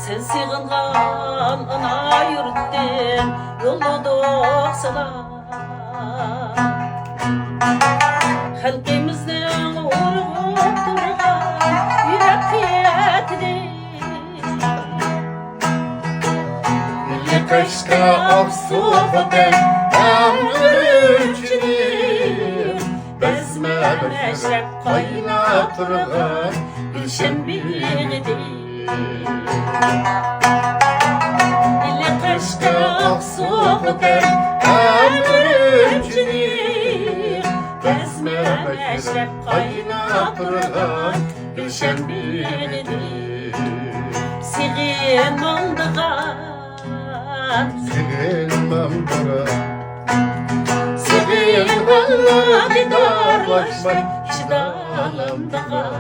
Sen sığıngan ana yurttin yolladık sana. Halkımızın urğup durgan yürek kıyetidir. Milli kaşka aksuğudan ömrümçünü bezme meşrep kaynatırgan gülşen birdir. Milli kaşka aksuğudan ömrümçünü bezme meşrep kaynatırgan gülşen birdir. Sigin oldıgan Sevilmem bana Sevilmem didarlaşmak çıdalımdan.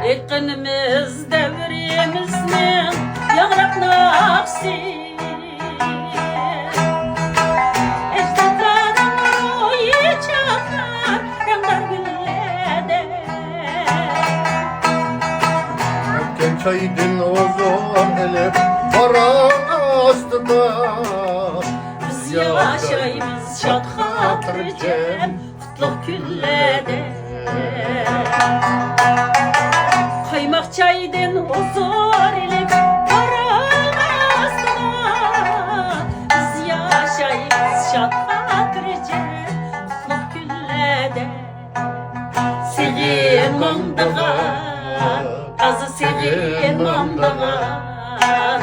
Ekınımız devrimizin yağrak naqsi. Ecdadların ruhi çakar yanlar güllede. Erken çaydın o zor elip Varan astıda Biz yaşayımız şad hatırcem Kutluk küllede. Kaymak çaydan huzur ilip varan astıda. Biz yaşayımız şad hatırcem Kutluk küllede. Sevin mamdağan Azı sevin mamdağan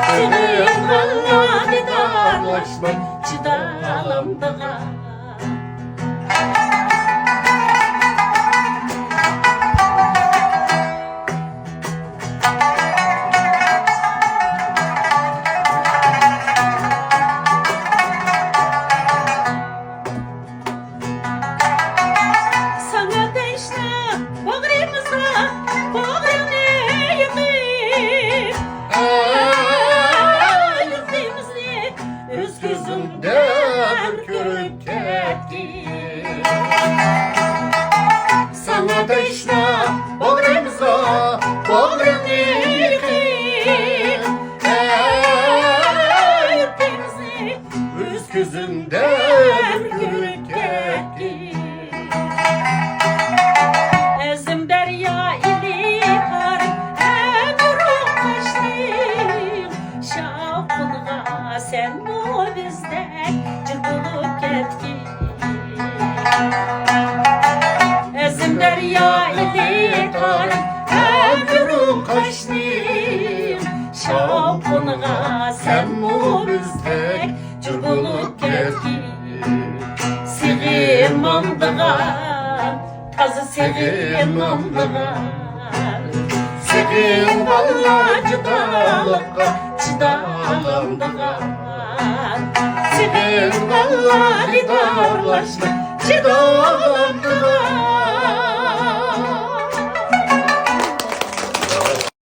Sevin valla didarlaşmak çıdalımdağan. Sana deşne bağrımıza bağrını yıkayım. Yüzümüzü öz gözümden körük ettim. Sana teşne bağrımıza bağrını yıkayım. Yüzümüzü Üz gözünde körük ettim. Ezim derya ili karım ömrüm kaçtım. Şavkınğa sen bu bizdek cırbılıp ketkin. Ezim derya ili karım ömrüm kaçtım. Şavkınğa sen bu bizdek cırbılıp ketkin. Sigin mamdığan Kazı sevin mamdığan Sevin valla çıdalıkka çıdalımdığan. Sevin valla didarlaşmak çıdalımdığan.